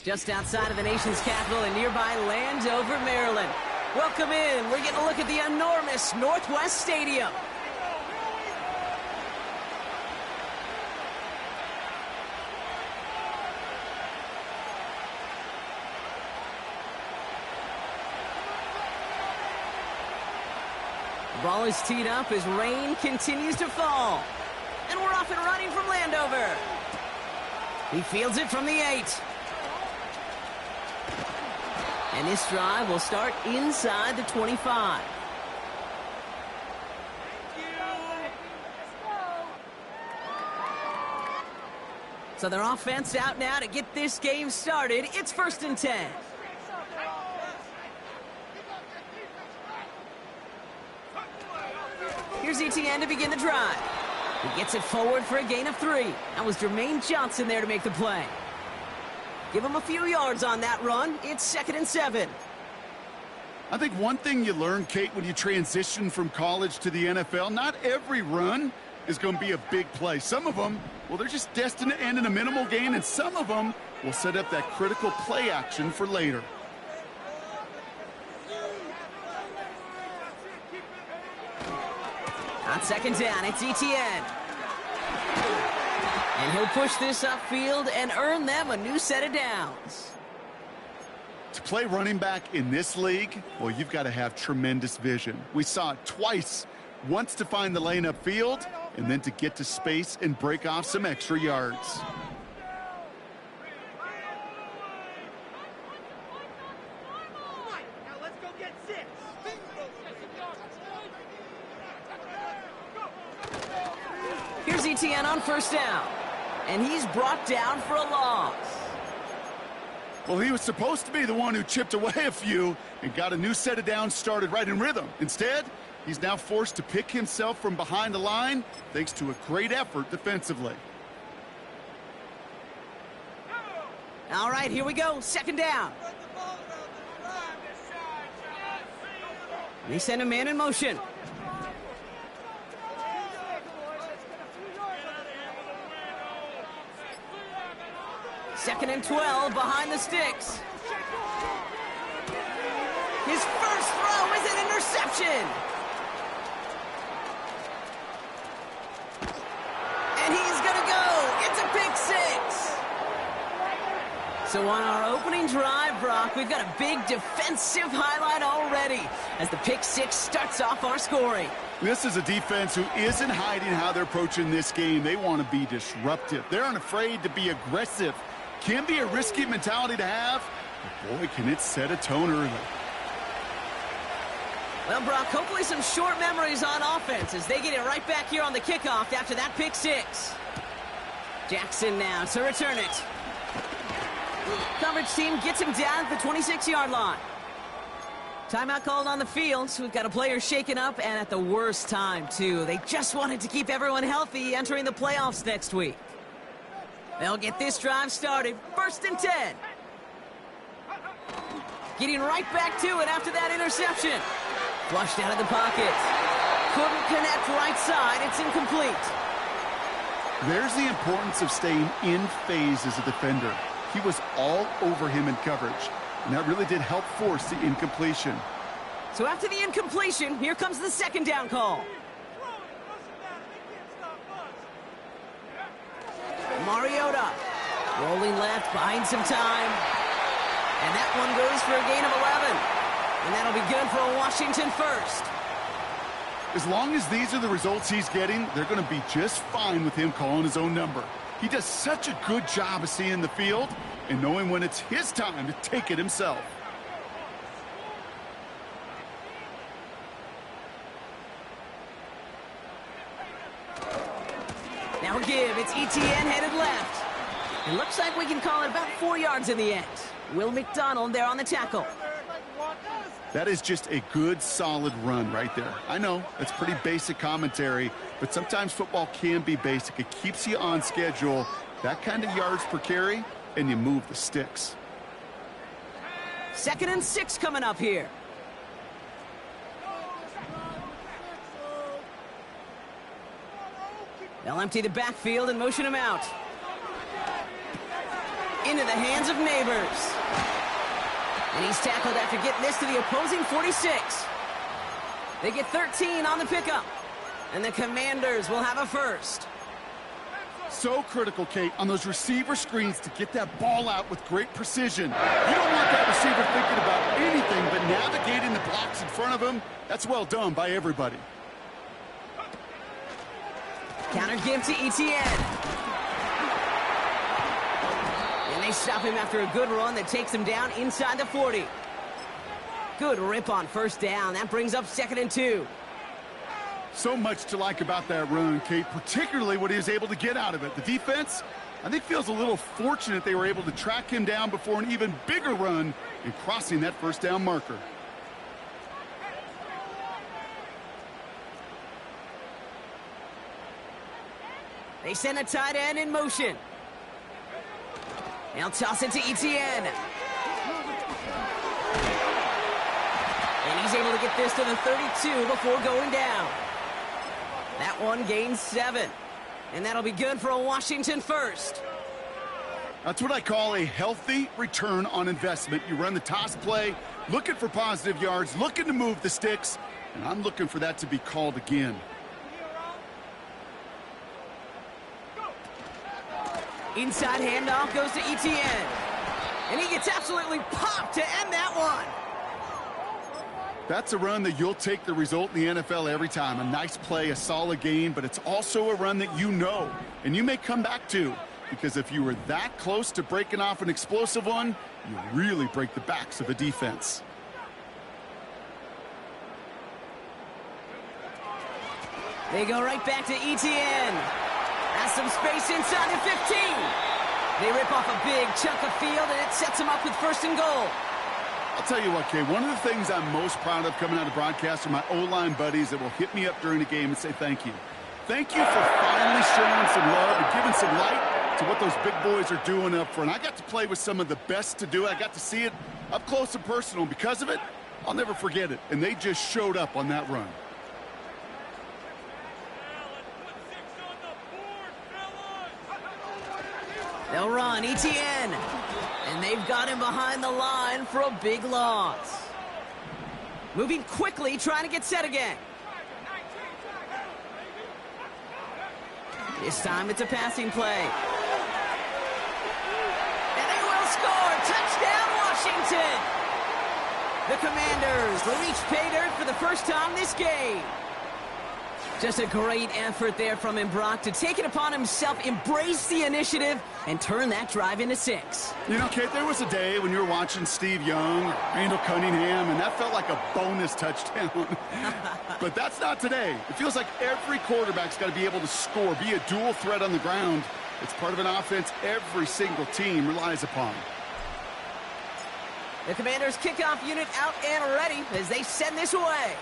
Just outside of the nation's capital in nearby Landover, Maryland. Welcome in. We're getting a look at the enormous Northwest Stadium. The ball is teed up as rain continues to fall. And we're off and running from Landover. He fields it from the 8. And this drive will start inside the 25. So their offense out now to get this game started. It's 1st and 10. Here's Etienne to begin the drive. He gets it forward for a gain of 3. That was Jermaine Johnson there to make the play. Give him a few yards on that run. It's 2nd and 7. I think one thing you learn, Kate, when you transition from college to the NFL, not every run is going to be a big play. Some of them, well, they're just destined to end in a minimal gain, and some of them will set up that critical play action for later. On 2nd down, it's Etienne. And he'll push this upfield and earn them a new set of downs. To play running back in this league, well, you've got to have tremendous vision. We saw it twice. Once to find the lane upfield, and then to get to space and break off some extra yards. Here's Etienne on 1st down. And he's brought down for a loss. Well, he was supposed to be the one who chipped away a few and got a new set of downs started right in rhythm. Instead, he's now forced to pick himself from behind the line thanks to a great effort defensively. All right, here we go. 2nd down. They send a man in motion. Second and 12 behind the sticks. His first throw is an interception. And he's going to go. It's a pick 6. So on our opening drive, Brock, we've got a big defensive highlight already as the pick 6 starts off our scoring. This is a defense who isn't hiding how they're approaching this game. They want to be disruptive. They're unafraid to be aggressive. Can be a risky mentality to have, but boy, can it set a tone early. Well, Brock, hopefully some short memories on offense as they get it right back here on the kickoff after that pick 6. Jackson now to return it. Coverage team gets him down at the 26-yard line. Timeout called on the field, so we've got a player shaken up, and at the worst time, too. They just wanted to keep everyone healthy entering the playoffs next week. They'll get this drive started. 1st and 10. Getting right back to it after that interception. Flushed out of the pocket. Couldn't connect right side. It's incomplete. There's the importance of staying in phase as a defender. He was all over him in coverage, and that really did help force the incompletion. So after the incompletion, here comes the 2nd down call. Mariota rolling left, buying some time. And that one goes for a gain of 11. And that'll be good for a Washington first. As long as these are the results he's getting, they're going to be just fine with him calling his own number. He does such a good job of seeing the field and knowing when it's his time to take it himself. Now a give. It's Etienne headed left. It looks like we can call it about 4 yards in the end. Will McDonald there on the tackle. That is just a good, solid run right there. I know, it's pretty basic commentary, but sometimes football can be basic. It keeps you on schedule, that kind of yards per carry, and you move the sticks. 2nd and 6 coming up here. They'll empty the backfield and motion him out. into the hands of Neighbors. And he's tackled after getting this to the opposing 46. They get 13 on the pickup. And the Commanders will have a first. So critical, Kate, on those receiver screens to get that ball out with great precision. You don't want that receiver thinking about anything but navigating the blocks in front of him. That's well done by everybody. Counter give to Etienne. And they stop him after a good run that takes him down inside the 40. Good rip on first down. That brings up 2nd and 2. So much to like about that run, Kate, particularly what he was able to get out of it. The defense, I think, feels a little fortunate they were able to track him down before an even bigger run in crossing that first down marker. They send a tight end in motion. Now toss it to Etienne. And he's able to get this to the 32 before going down. That one gains 7. And that'll be good for a Washington first. That's what I call a healthy return on investment. You run the toss play, looking for positive yards, looking to move the sticks, and I'm looking for that to be called again. Inside handoff goes to Etienne. And he gets absolutely popped to end that one. That's a run that you'll take the result in the NFL every time. A nice play, a solid gain, but it's also a run that you know, and you may come back to, because if you were that close to breaking off an explosive one, you really break the backs of a defense. They go right back to Etienne. Has some space inside the 15. They rip off a big chunk of field, and it sets them up with 1st and goal. I'll tell you what, Kay, one of the things I'm most proud of coming out of broadcast are my O-line buddies that will hit me up during the game and say thank you. Thank you for finally showing some love and giving some light to what those big boys are doing up front. I got to play with some of the best to do it. I got to see it up close and personal. And because of it, I'll never forget it. And they just showed up on that run. They'll run Etienne. And they've got him behind the line for a big loss. Moving quickly, trying to get set again. This time it's a passing play. And they will score. Touchdown, Washington. The Commanders will reach pay dirt for the first time this game. Just a great effort there from him, Brock, to take it upon himself, embrace the initiative, and turn that drive into 6. You know, Kate, there was a day when you were watching Steve Young, Randall Cunningham, and that felt like a bonus touchdown. But that's not today. It feels like every quarterback's got to be able to score, be a dual threat on the ground. It's part of an offense every single team relies upon. The Commanders' kickoff unit out and ready as they send this away.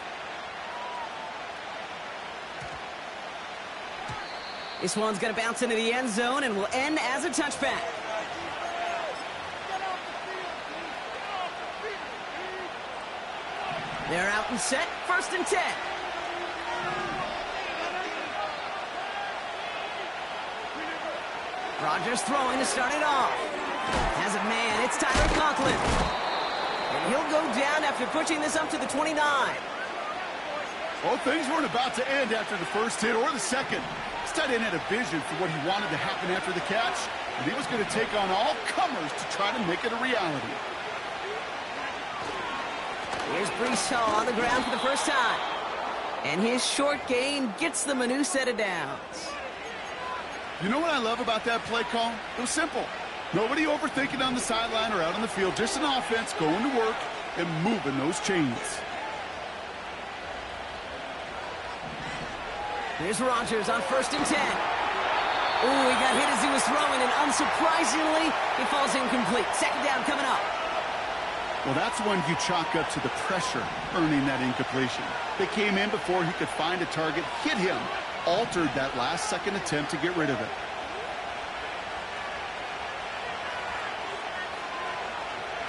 This one's going to bounce into the end zone and will end as a touchback. They're out and set, 1st and 10. Rodgers throwing to start it off. Has a man, it's Tyler Conklin. And he'll go down after pushing this up to the 29. Well, things weren't about to end after the first hit or the second. This tight end had a vision for what he wanted to happen after the catch, and he was going to take on all comers to try to make it a reality. Here's Breece Hall on the ground for the first time. And his short gain gets them a new set of downs. You know what I love about that play call? It was simple. Nobody overthinking on the sideline or out on the field. Just an offense going to work and moving those chains. Here's Rodgers on 1st and 10. Ooh, he got hit as he was throwing, and unsurprisingly, he falls incomplete. 2nd down coming up. Well, that's when you chalk up to the pressure earning that incompletion. They came in before he could find a target, hit him, altered that last-second attempt to get rid of it.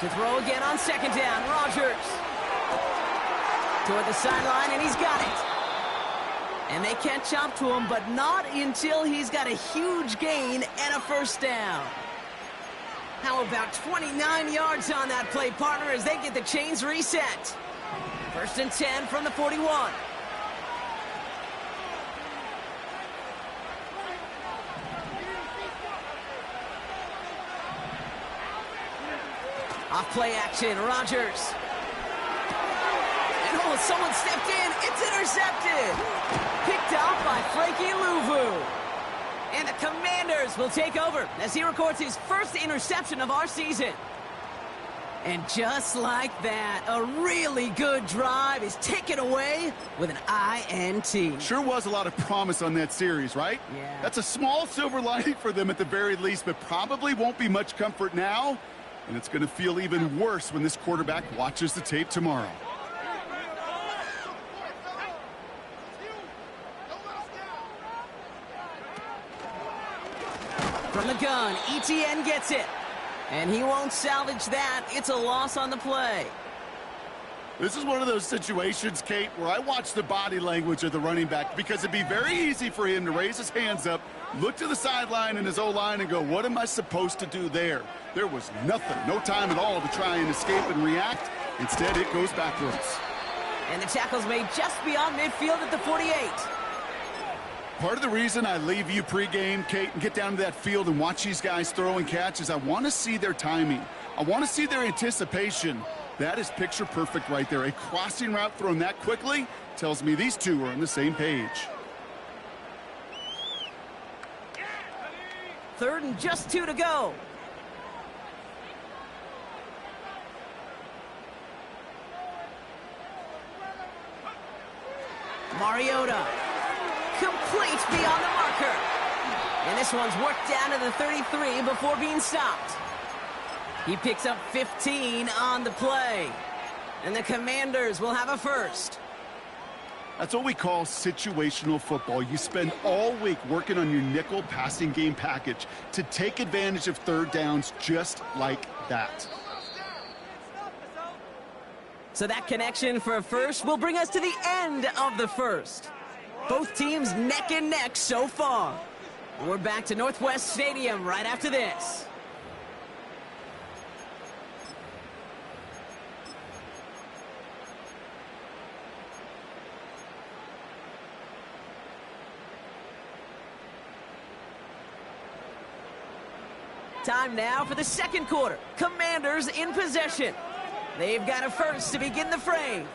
To throw again on 2nd down, Rodgers. Toward the sideline, and he's got it. And they catch up to him, but not until he's got a huge gain and a 1st down. How about 29 yards on that play, partner, as they get the chains reset? 1st and 10 from the 41. Off play action, Rodgers. And oh, someone stepped in. It's intercepted. Picked off by Frankie Louvu. And the Commanders will take over as he records his first interception of our season. And just like that, a really good drive is taken away with an INT. Sure was a lot of promise on that series, right? Yeah. That's a small silver lining for them at the very least, but probably won't be much comfort now. And it's going to feel even worse when this quarterback watches the tape tomorrow. From the gun, ETN gets it. And he won't salvage that. It's a loss on the play. This is one of those situations, Kate, where I watch the body language of the running back because it'd be very easy for him to raise his hands up, look to the sideline in his O-line and go, what am I supposed to do there? There was nothing, no time at all to try and escape and react. Instead, it goes backwards. And the tackle's made just beyond midfield at the 48. Part of the reason I leave you pregame, Kate, and get down to that field and watch these guys throw and catch is I want to see their timing. I want to see their anticipation. That is picture perfect right there. A crossing route thrown that quickly tells me these two are on the same page. 3rd and just 2 to go. Mariota. Complete beyond the marker. And this one's worked down to the 33 before being stopped. He picks up 15 on the play. And the Commanders will have a first. That's what we call situational football. You spend all week working on your nickel passing game package to take advantage of 3rd downs just like that. So that connection for a first will bring us to the end of the first. Both teams neck and neck so far. We're back to Northwest Stadium right after this. Time now for the 2nd quarter. Commanders in possession. They've got a first to begin the frame.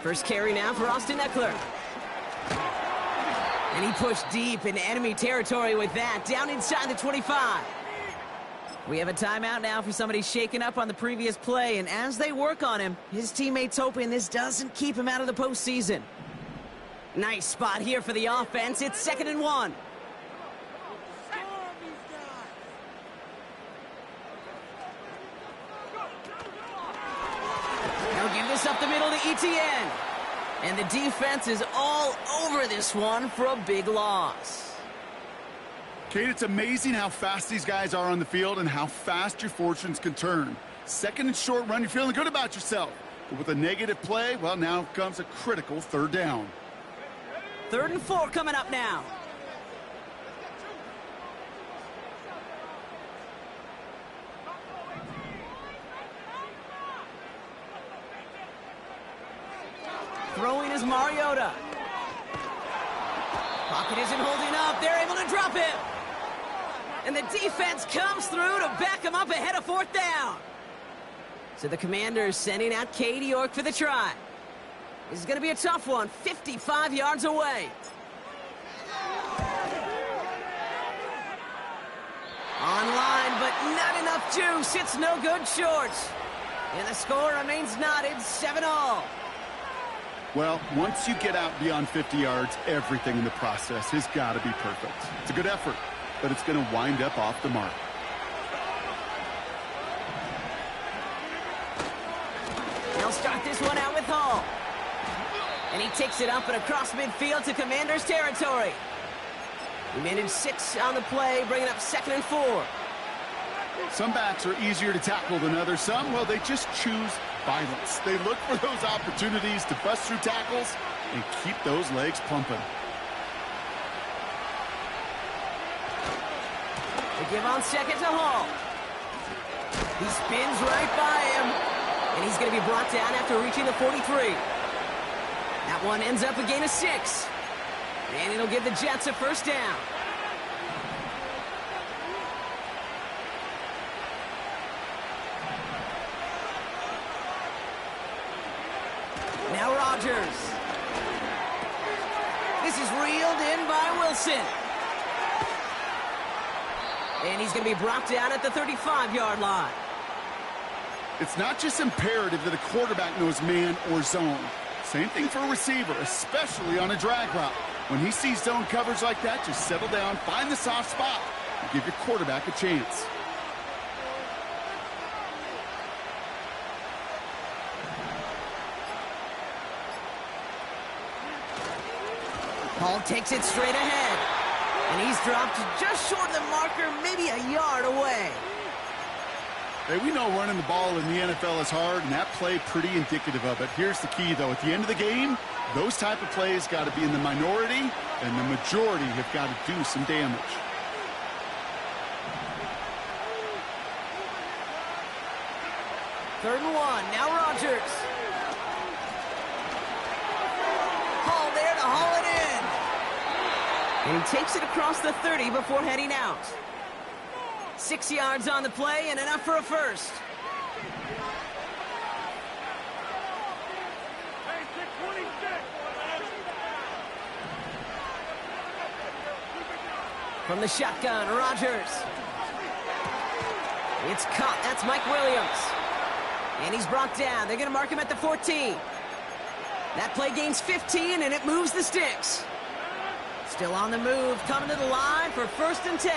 First carry now for Austin Eckler. And he pushed deep into enemy territory with that, down inside the 25. We have a timeout now for somebody shaken up on the previous play, and as they work on him, his teammates hoping this doesn't keep him out of the postseason. Nice spot here for the offense. It's 2nd and 1. They'll give this up the middle to ETN. And the defense is all over this one for a big loss. Kate, it's amazing how fast these guys are on the field and how fast your fortunes can turn. 2nd and short run, you're feeling good about yourself. But with a negative play, well, now comes a critical 3rd down. 3rd and 4 coming up now. Throwing is Mariota. Pocket isn't holding up. They're able to drop him. And the defense comes through to back him up ahead of 4th down. So the Commanders sending out Katie York for the try. This is going to be a tough one, 55 yards away. Online, but not enough juice. It's no good short. And the score remains knotted, 7-all. Well, once you get out beyond 50 yards, everything in the process has got to be perfect. It's a good effort, but it's going to wind up off the mark. They'll start this one out with Hall. And he takes it up and across midfield to Commanders territory. He managed 6 on the play, bringing up 2nd and 4. Some backs are easier to tackle than others. Some, well, they just choose violence. They look for those opportunities to bust through tackles and keep those legs pumping. give on second to Hall. He spins right by him. And he's going to be brought down after reaching the 43. That one ends up a gain of 6. And it'll give the Jets a first down. Now Rodgers. This is reeled in by Wilson. And he's going to be brought down at the 35-yard line. It's not just imperative that a quarterback knows man or zone. Same thing for a receiver, especially on a drag route. When he sees zone coverage like that, just settle down, find the soft spot, and give your quarterback a chance. Hall takes it straight ahead. And he's dropped just short of the marker, maybe a yard away. Hey, we know running the ball in the NFL is hard, and that play pretty indicative of it. Here's the key, though. At the end of the game, those type of plays got to be in the minority, and the majority have got to do some damage. Third and 1. Now Rodgers. Hall there to haul it in. And he takes it across the 30 before heading out. 6 yards on the play and enough for a first. From the shotgun, Rodgers. It's caught. That's Mike Williams. And he's brought down. They're going to mark him at the 14. That play gains 15, and it moves the sticks. Still on the move, coming to the line for first and 10.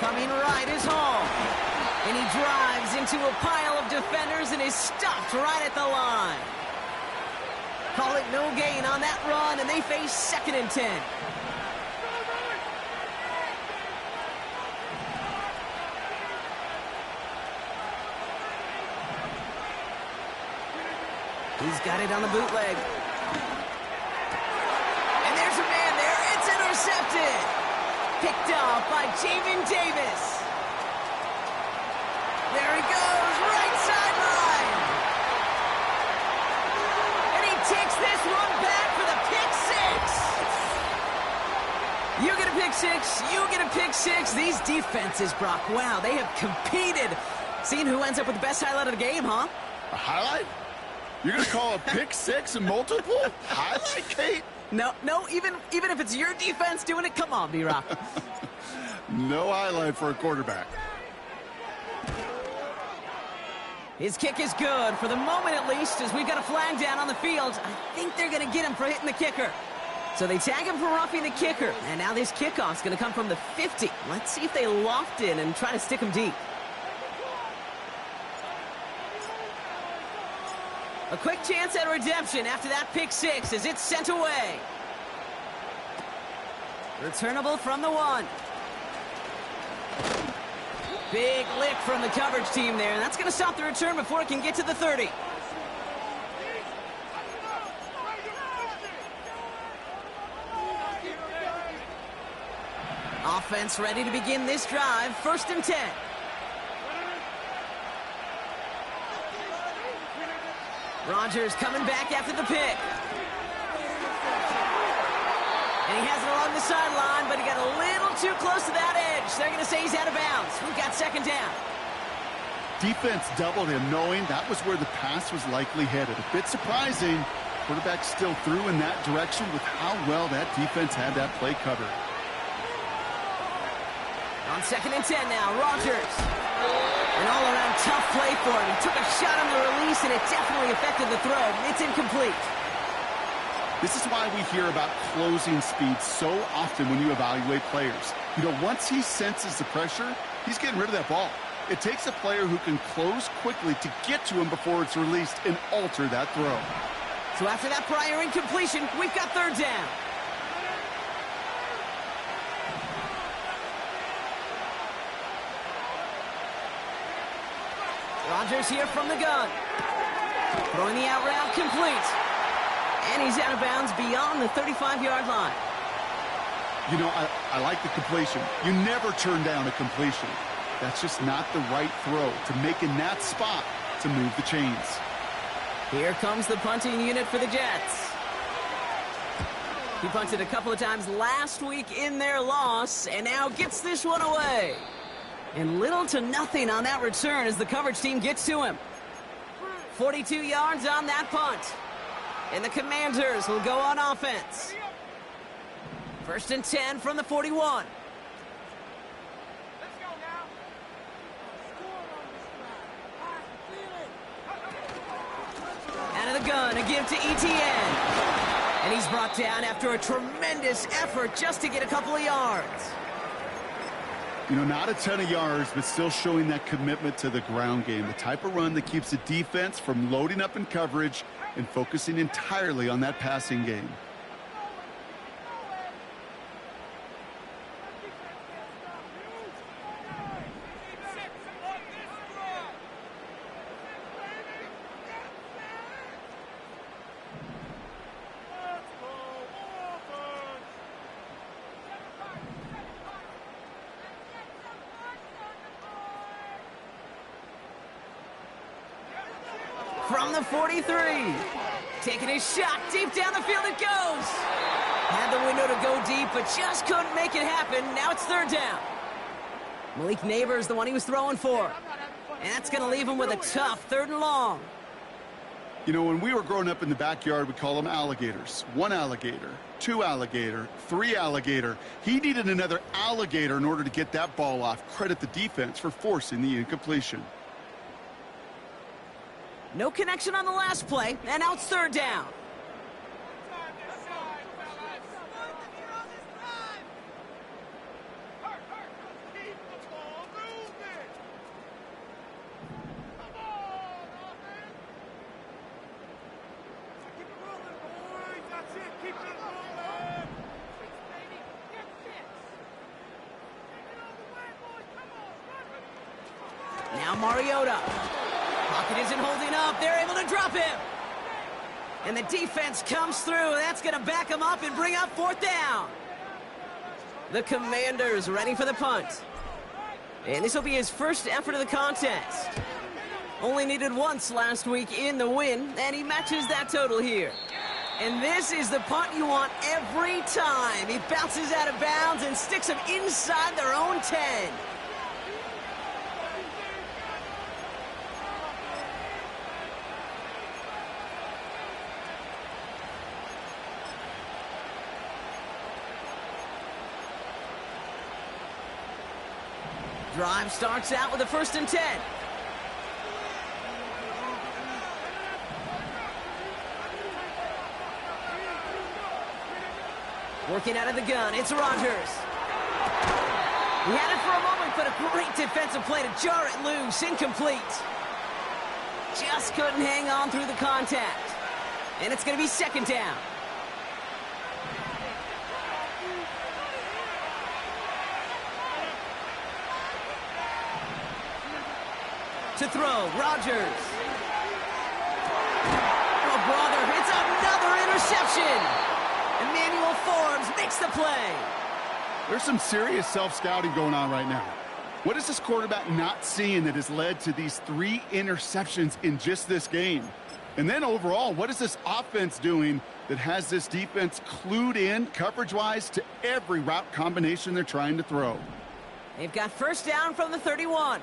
Coming right is Hall. And he drives into a pile of defenders and is stopped right at the line. Call it no gain on that run, and they face second and 10. He's got it on the bootleg. And there's a man there. It's intercepted. Picked off by Jamin Davis. There he goes, right sideline. And he takes this one back for the pick six. You get a pick six, you get a pick six. These defenses, Brock, wow, they have competed. Seeing who ends up with the best highlight of the game, huh? A highlight? You're going to call a pick six and multiple? Highlight, Kate? No, even if it's your defense doing it, come on, B-Rock. No highlight for a quarterback. His kick is good, for the moment at least, as we've got a flag down on the field. I think they're going to get him for hitting the kicker. So they tag him for roughing the kicker, and now this kickoff's going to come from the 50. Let's see if they loft in and try to stick him deep. A quick chance at redemption after that pick six as it's sent away. Returnable from the 1. Big lick from the coverage team there, and that's going to stop the return before it can get to the 30. Offense ready to begin this drive, first and 10. Rodgers coming back after the pick. And he has it along the sideline, but he got a little too close to that edge. They're going to say he's out of bounds. We've got second down. Defense doubled him, knowing that was where the pass was likely headed. A bit surprising. Quarterback still threw in that direction with how well that defense had that play covered. On second and 10 now, Rodgers. An all-around tough play for him. He took a shot on the release, and it definitely affected the throw. It's incomplete. This is why we hear about closing speed so often when you evaluate players. You know, once he senses the pressure, he's getting rid of that ball. It takes a player who can close quickly to get to him before it's released and alter that throw. So after that prior incompletion, we've got third down. Rodgers here from the gun. Throwing the out route complete. And he's out of bounds beyond the 35-yard line. You know, I like the completion. You never turn down a completion. That's just not the right throw to make in that spot to move the chains. Here comes the punting unit for the Jets. He punted a couple of times last week in their loss, and now gets this one away. And little to nothing on that return as the coverage team gets to him. 42 yards on that punt. And the Commanders will go on offense. 1st and 10 from the 41. Out of the gun, a give to ETN. And he's brought down after a tremendous effort just to get a couple of yards. You know, not a ton of yards, but still showing that commitment to the ground game. The type of run that keeps the defense from loading up in coverage and focusing entirely on that passing game. From the 43, taking a shot deep down the field it goes. Had the window to go deep, but just couldn't make it happen. Now it's 3rd down. Malik Neighbors, the one he was throwing for. And that's going to leave him with a tough 3rd and long. You know, when we were growing up in the backyard, we call them alligators. 1 alligator, 2 alligator, 3 alligator. He needed another alligator in order to get that ball off. Credit the defense for forcing the incompletion. No connection on the last play, and now it's 3rd down. Now Mariota. Pocket isn't holding up. They're able to drop him. And the defense comes through. That's going to back him up and bring up 4th down. The Commanders ready for the punt. And this will be his first effort of the contest. Only needed once last week in the win, and he matches that total here. And this is the punt you want every time. He bounces out of bounds and sticks them inside their own 10. Drive starts out with a 1st and 10. Working out of the gun, it's Rodgers. He had it for a moment, but a great defensive play to jar it loose, incomplete. Just couldn't hang on through the contact. And it's going to be 2nd down. To throw, Rodgers. Oh, brother, it's another interception. Emmanuel Forbes makes the play. There's some serious self-scouting going on right now. What is this quarterback not seeing that has led to these 3 interceptions in just this game? And then overall, what is this offense doing that has this defense clued in coverage-wise to every route combination they're trying to throw? They've got 1st down from the 31.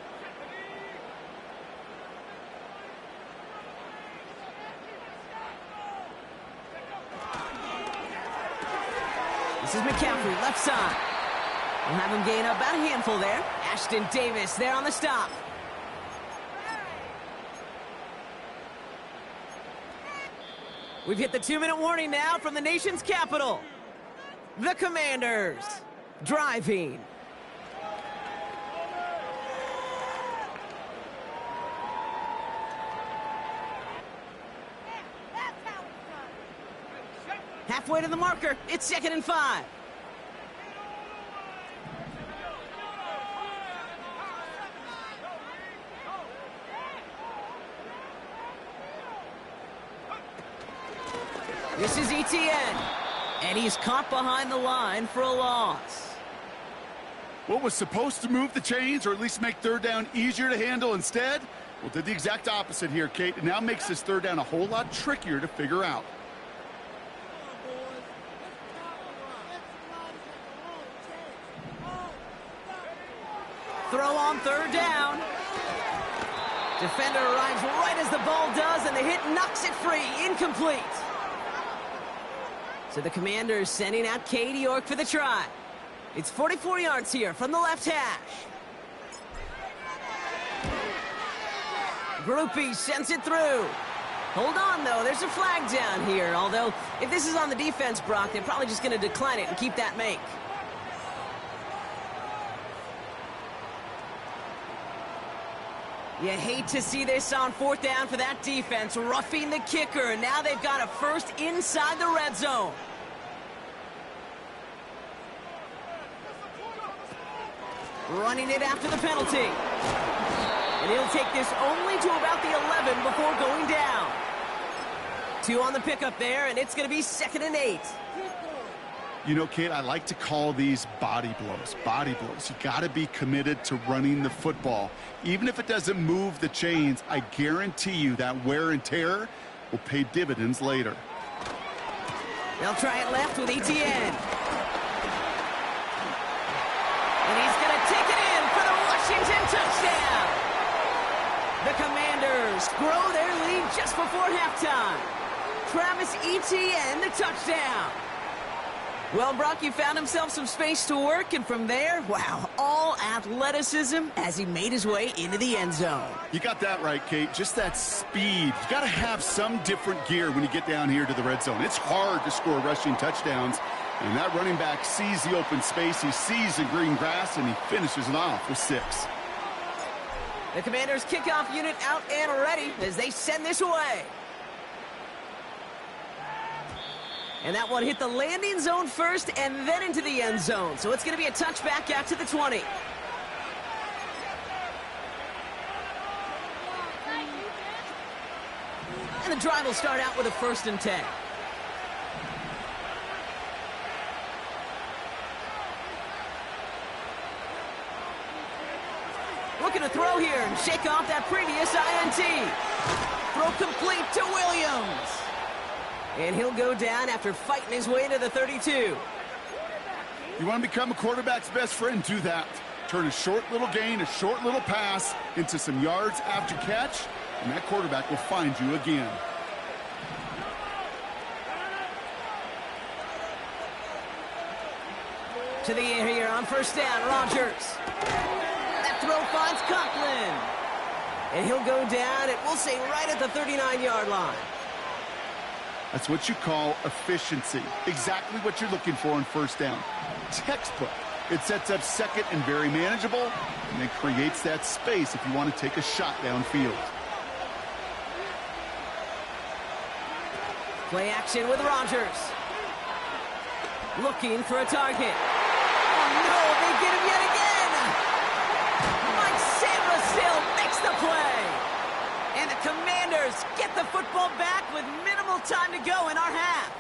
This is McCaffrey, left side. We'll have him gain up about a handful there. Ashton Davis there on the stop. We've hit the 2-minute warning now from the nation's capital. The Commanders driving. Halfway to the marker, it's 2nd and 5. This is ETN. And he's caught behind the line for a loss. What was supposed to move the chains or at least make third down easier to handle instead? Well, did the exact opposite here, Kate. It now makes this third down a whole lot trickier to figure out. Throw on third down. Defender arrives right as the ball does, and the hit knocks it free. Incomplete. So the Commanders sending out Katie York for the try. It's 44 yards here from the left hash. Groupie sends it through. Hold on, though. There's a flag down here. Although, if this is on the defense, Brock, they're probably just going to decline it and keep that make. You hate to see this on fourth down for that defense, roughing the kicker, and now they've got a first inside the red zone. Running it after the penalty. And he'll take this only to about the 11 before going down. 2 on the pickup there, and it's going to be 2nd and 8. You know, Kate, I like to call these body blows. Body blows. You got to be committed to running the football. Even if it doesn't move the chains, I guarantee you that wear and tear will pay dividends later. They'll try it left with ETN. And he's going to take it in for the Washington touchdown. The Commanders grow their lead just before halftime. Travis Etienne, the touchdown. Well, Brock, you found himself some space to work, and from there, wow, all athleticism as he made his way into the end zone. You got that right, Kate. Just that speed. You got to have some different gear when you get down here to the red zone. It's hard to score rushing touchdowns, and that running back sees the open space, he sees the green grass, and he finishes it off with 6. The Commanders' kickoff unit out and ready as they send this away. And that one hit the landing zone first and then into the end zone. So it's going to be a touchback out to the 20. And the drive will start out with a 1st and 10. Looking to throw here and shake off that previous INT. Throw complete to Williams. And he'll go down after fighting his way to the 32. You want to become a quarterback's best friend? Do that. Turn a short little gain, a short little pass into some yards after catch, and that quarterback will find you again. To the air here on 1st down, Rodgers. That throw finds Conklin. And he'll go down, and we'll say right at the 39-yard line. That's what you call efficiency. Exactly what you're looking for on 1st down. Textbook. It sets up 2nd and very manageable, and then creates that space if you want to take a shot downfield. Play action with Rodgers. Looking for a target. Oh, no, they get him yet again. Mike Sanderson makes the play. And the Commanders get the football back with minimal time to go in our half.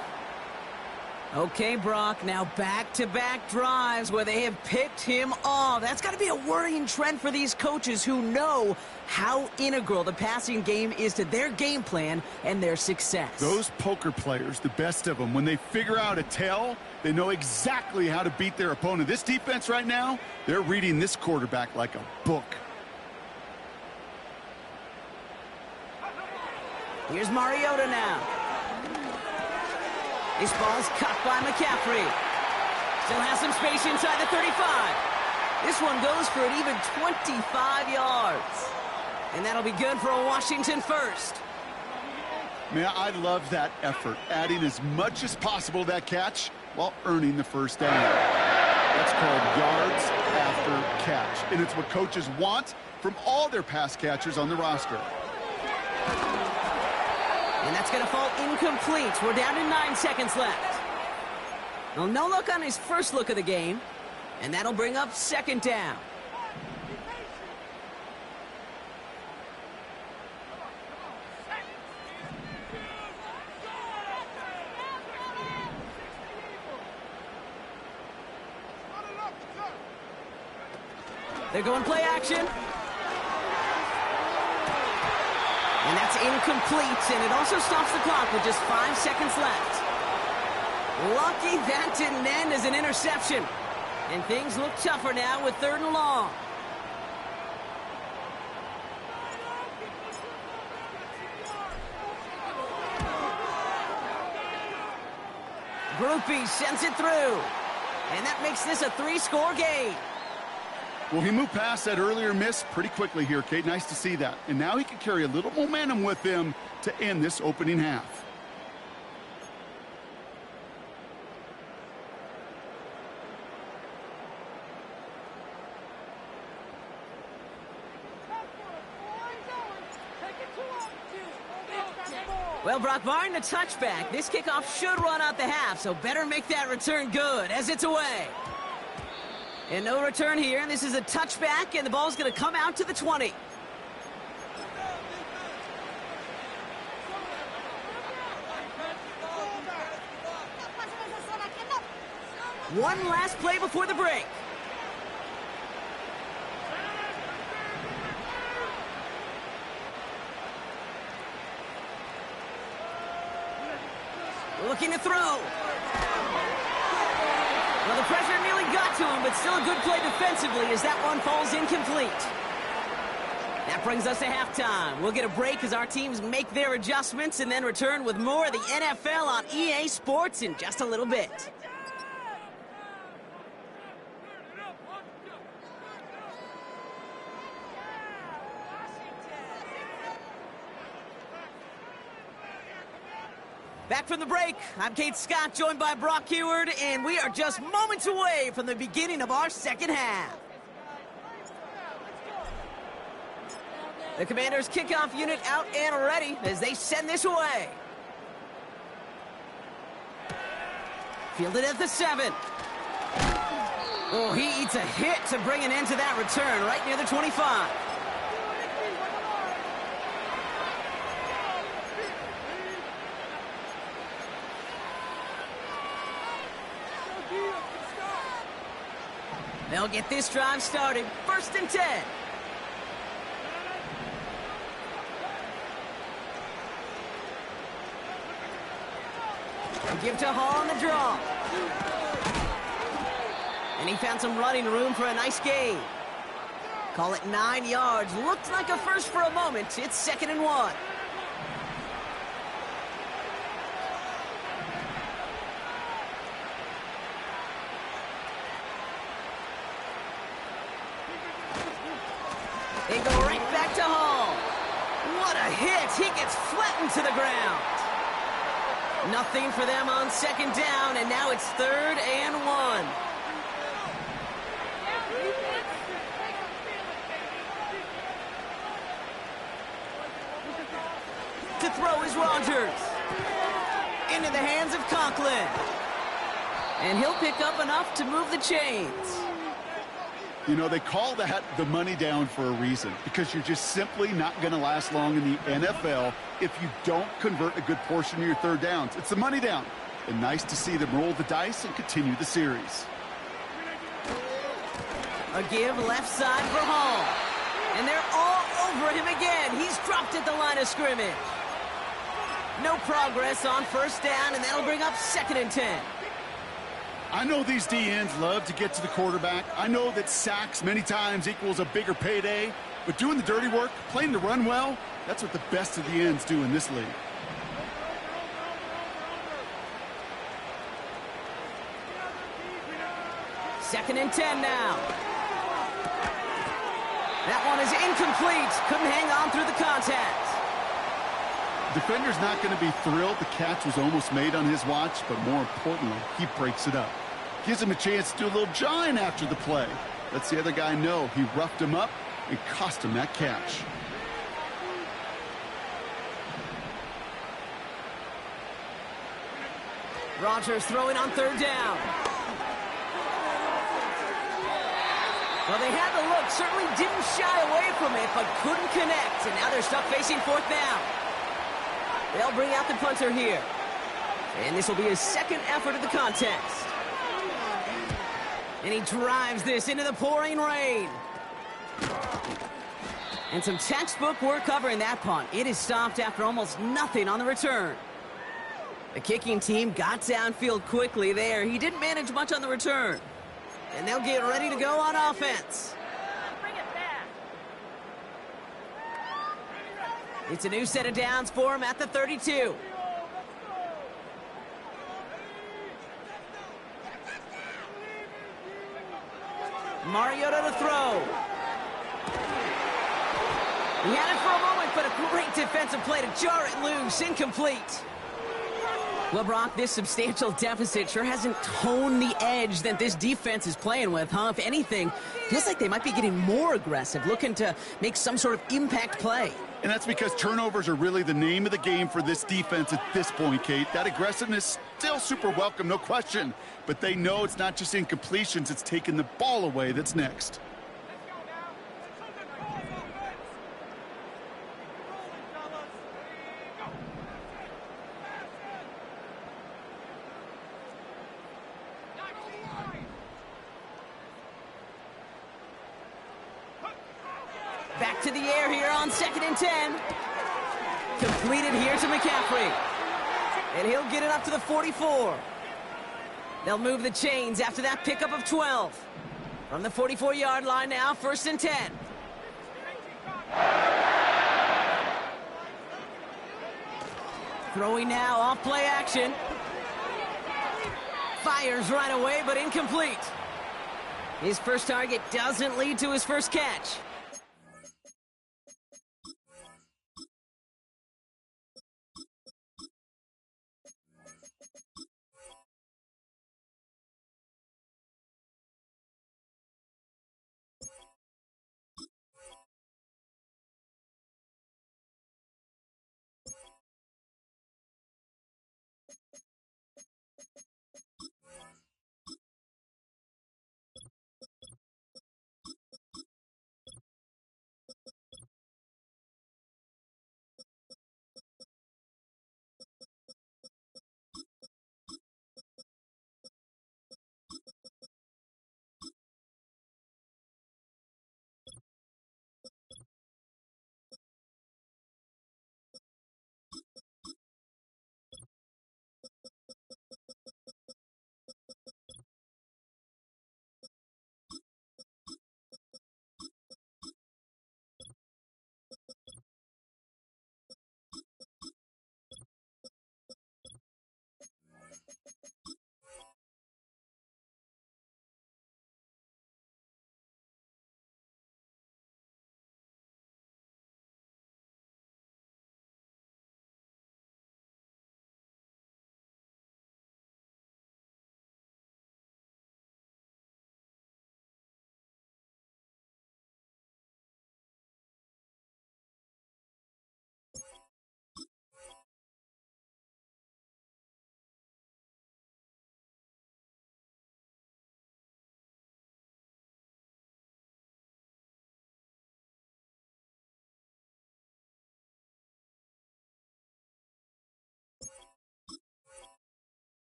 Okay, Brock, now back-to-back drives where they have picked him off. That's got to be a worrying trend for these coaches who know how integral the passing game is to their game plan and their success. Those poker players, the best of them, when they figure out a tell, they know exactly how to beat their opponent. This defense right now, they're reading this quarterback like a book. Here's Mariota now. This ball's cut by McCaffrey. Still has some space inside the 35. This one goes for an even 25 yards. And that'll be good for a Washington first. Man, I love that effort. Adding as much as possible to that catch while earning the 1st down. That's called yards after catch. And it's what coaches want from all their pass catchers on the roster. And that's going to fall incomplete. We're down to 9 seconds left. Well, no look on his first look of the game. And that'll bring up 2nd down. They're going play action. And that's incomplete, and it also stops the clock with just 5 seconds left. Lucky that didn't end as an interception. And things look tougher now with 3rd and long. Groupie sends it through. And that makes this a 3-score game. Well, he moved past that earlier miss pretty quickly here, Kate. Nice to see that. And now he can carry a little momentum with him to end this opening half. Well, Brock, barring the touchback, this kickoff should run out the half, so better make that return good as it's away. And no return here, and this is a touchback, and the ball's going to come out to the 20. One last play before the break. Looking to throw. Well, the pressure nearly got to him, but still a good play defensively as that one falls incomplete. That brings us to halftime. We'll get a break as our teams make their adjustments and then return with more of the NFL on EA Sports in just a little bit. Back from the break, I'm Kate Scott, joined by Brock Heward, and we are just moments away from the beginning of our second half. The Commanders' kickoff unit out and ready as they send this away. Fielded at the 7. Oh, he eats a hit to bring an end to that return right near the 25. They'll get this drive started. 1st and 10. Give to Hall on the draw. And he found some running room for a nice gain. Call it 9 yards. Looked like a first for a moment. It's 2nd and 1. They go right back to Hall. What a hit. He gets flattened to the ground. Nothing for them on 2nd down, and now it's 3rd and 1. To throw is Rogers. Into the hands of Conklin. And he'll pick up enough to move the chains. You know, they call that the money down for a reason, because you're just simply not going to last long in the NFL if you don't convert a good portion of your 3rd downs. It's the money down. And nice to see them roll the dice and continue the series. A give left side for Hall. And they're all over him again. He's dropped at the line of scrimmage. No progress on 1st down, and that'll bring up 2nd and 10. I know these DNs love to get to the quarterback. I know that sacks many times equals a bigger payday, but doing the dirty work, playing to run well, that's what the best of the ends do in this league. Second and 10 now. That one is incomplete. Couldn't hang on through the contact. Defender's not going to be thrilled the catch was almost made on his watch, but more importantly, he breaks it up. Gives him a chance to do a little jawing after the play. Lets the other guy know he roughed him up and cost him that catch. Rogers throwing on 3rd down. Well, they had the look, certainly didn't shy away from it, but couldn't connect, and now they're stuck facing 4th down. They'll bring out the punter here. And this will be his 2nd effort of the contest. And he drives this into the pouring rain. And some textbook work covering that punt. It is stopped after almost nothing on the return. The kicking team got downfield quickly there. He didn't manage much on the return. And they'll get ready to go on offense. It's a new set of downs for him at the 32. Mariota to throw. He had it for a moment, but a great defensive play to jar it loose. Incomplete. Well, Brock, this substantial deficit sure hasn't toned the edge that this defense is playing with, huh? If anything, feels like they might be getting more aggressive, looking to make some sort of impact play. And that's because turnovers are really the name of the game for this defense at this point, Kate. That aggressiveness still super welcome, no question. But they know it's not just incompletions, it's taking the ball away that's next. Back to the air here on 2nd and 10. Completed here to McCaffrey. And he'll get it up to the 44. They'll move the chains after that pickup of 12. From the 44-yard line now, 1st and 10. Throwing now, off play action. Fires right away, but incomplete. His first target doesn't lead to his first catch.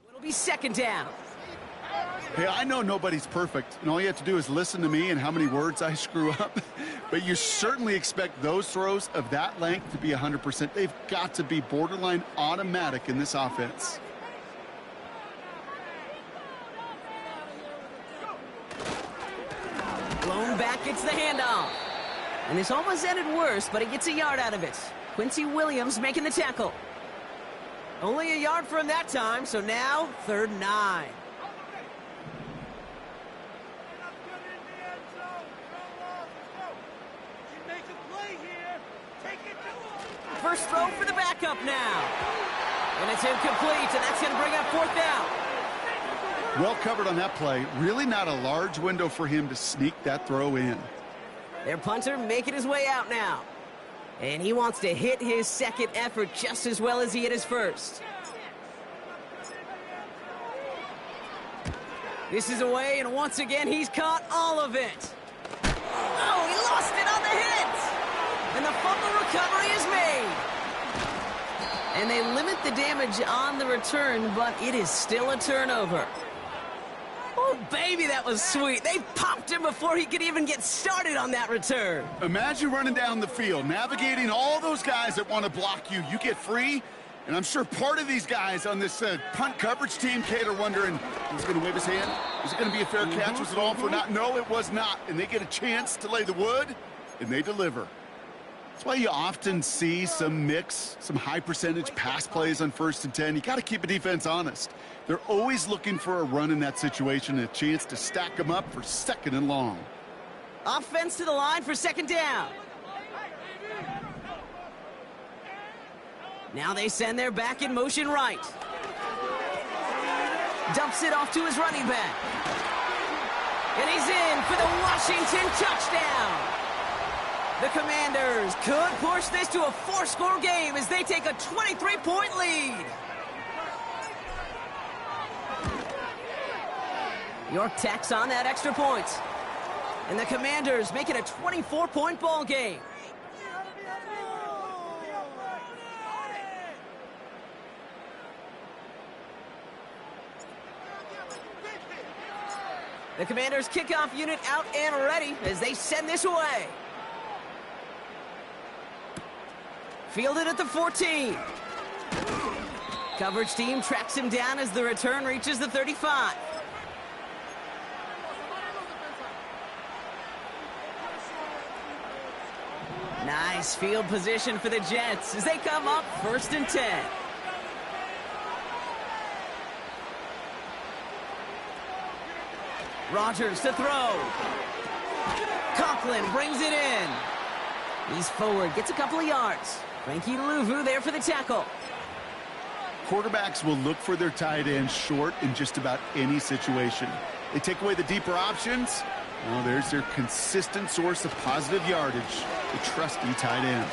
It'll be 2nd down. Hey, I know nobody's perfect, and all you have to do is listen to me and how many words I screw up. But you certainly expect those throws of that length to be 100%. They've got to be borderline automatic in this offense. Blown back gets the handoff. And this almost ended worse, but he gets a yard out of it. Quincy Williams making the tackle. Only a yard for him that time, so now 3rd and 9. First throw for the backup now. And it's incomplete, and that's going to bring up 4th down. Well covered on that play. Really not a large window for him to sneak that throw in. Their punter making his way out now. And he wants to hit his second effort just as well as he hit his first. This is away, and once again, he's caught all of it. Oh, he lost it on the hit! And the fumble recovery is made. And they limit the damage on the return, but it is still a turnover. Oh, baby, that was sweet. They popped him before he could even get started on that return. Imagine running down the field, navigating all those guys that want to block you. You get free, and I'm sure part of these guys on this punt coverage team, Kate, are wondering, who's going to wave his hand? Is it going to be a fair catch? Was it all for naught? No, it was not. And they get a chance to lay the wood, and they deliver. That's why you often see some high percentage pass plays on 1st and 10. You got to keep a defense honest. They're always looking for a run in that situation and a chance to stack them up for 2nd and long. Offense to the line for 2nd down. Now they send their back in motion right. Dumps it off to his running back. And he's in for the Washington touchdown. The Commanders could push this to a 4-score game as they take a 23-point lead. York tacks on that extra point. And the Commanders make it a 24-point ball game. The Commanders' kickoff unit out and ready as they send this away. Fielded at the 14. Coverage team tracks him down as the return reaches the 35. Nice field position for the Jets as they come up 1st and 10. Rodgers to throw. Conklin brings it in. He's forward, gets a couple of yards. Frankie Louvu there for the tackle. Quarterbacks will look for their tight end short in just about any situation. They take away the deeper options. Well, there's their consistent source of positive yardage, the trusty tight end.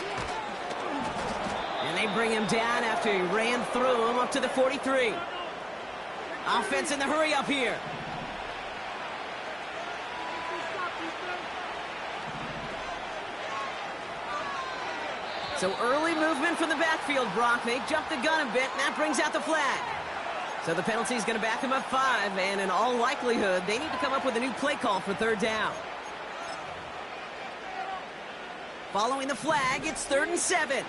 And they bring him down after he ran through him up to the 43. Offense in the hurry up here. So early movement from the backfield, Brock. They jumped the gun a bit, and that brings out the flag. So the penalty is going to back him up 5, and in all likelihood, they need to come up with a new play call for 3rd down. Following the flag, it's 3rd and 7.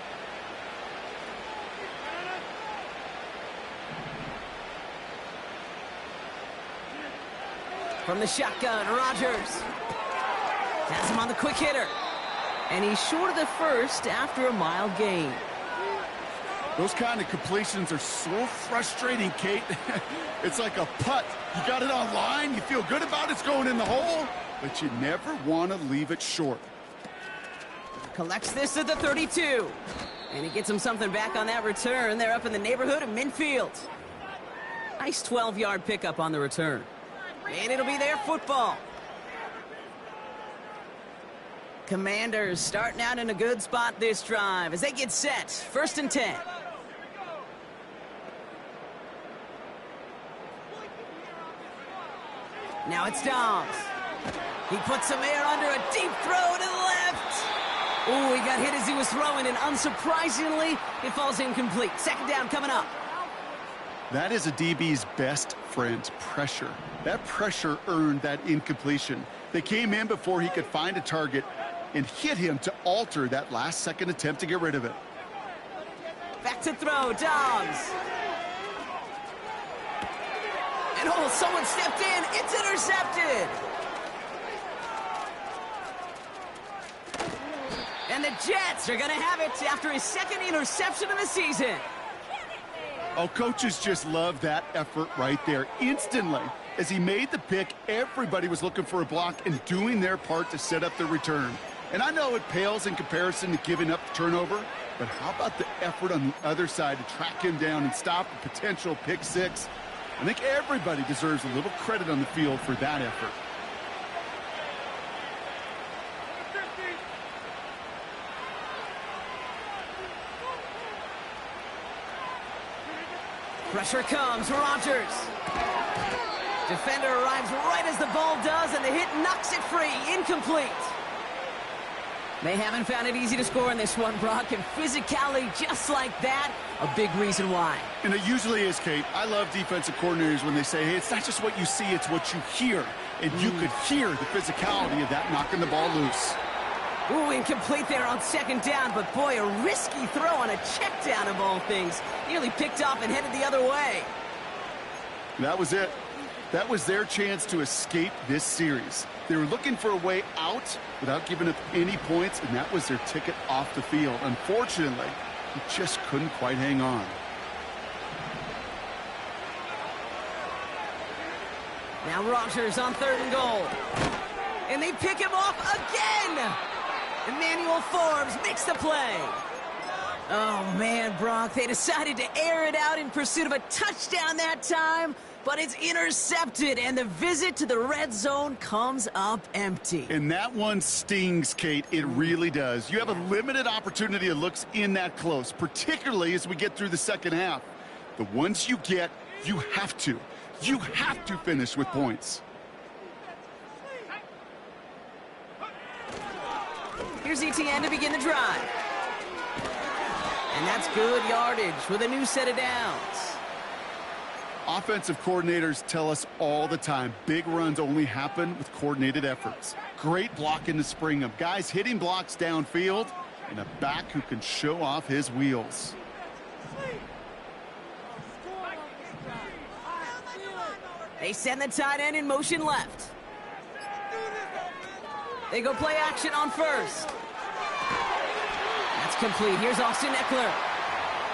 From the shotgun, Rodgers has him on the quick hitter. And he's short of the first after a mile gain. Those kind of completions are so frustrating, Kate. It's like a putt. You got it on line, you feel good about it's going in the hole, but you never want to leave it short. Collects this at the 32. And he gets him something back on that return. They're up in the neighborhood of midfield. Nice 12-yard pickup on the return. And it'll be their football. Commanders starting out in a good spot this drive as they get set. 1st and 10. Now it's Dobbs. He puts some air under a deep throw to the left. Ooh, he got hit as he was throwing, and unsurprisingly, it falls incomplete. 2nd down coming up. That is a DB's best friend, pressure. That pressure earned that incompletion. They came in before he could find a target and hit him to alter that last-second attempt to get rid of it. Back to throw, Dobbs. And oh, someone stepped in. It's intercepted. And the Jets are going to have it after his 2nd interception of the season. Oh, coaches just love that effort right there. Instantly, as he made the pick, everybody was looking for a block and doing their part to set up the return. And I know it pales in comparison to giving up the turnover, but how about the effort on the other side to track him down and stop a potential pick 6? I think everybody deserves a little credit on the field for that effort. Pressure comes, Rodgers. Defender arrives right as the ball does, and the hit knocks it free. Incomplete. They haven't found it easy to score in this one, Brock, and physicality just like that, a big reason why. And it usually is, Kate. I love defensive coordinators when they say, hey, it's not just what you see, it's what you hear. And you could hear the physicality of that knocking the ball loose. Ooh, incomplete there on second down, but boy, a risky throw on a check down of all things. Nearly picked off and headed the other way. That was it. That was their chance to escape this series. They were looking for a way out without giving up any points, and that was their ticket off the field. Unfortunately, he just couldn't quite hang on. Now Rodgers on 3rd and goal. And they pick him off again! Emmanuel Forbes makes the play. Oh, man, Brock, they decided to air it out in pursuit of a touchdown that time, but it's intercepted, and the visit to the red zone comes up empty. And that one stings, Kate. It really does. You have a limited opportunity that looks in that close, particularly as we get through the second half. The ones you get, you have to. You have to finish with points. Here's Etienne to begin the drive. And that's good yardage with a new set of downs. Offensive coordinators tell us all the time, big runs only happen with coordinated efforts. Great blocking to spring them. Guys hitting blocks downfield, and a back who can show off his wheels. They send the tight end in motion left. They go play action on first. That's complete. Here's Austin Eckler.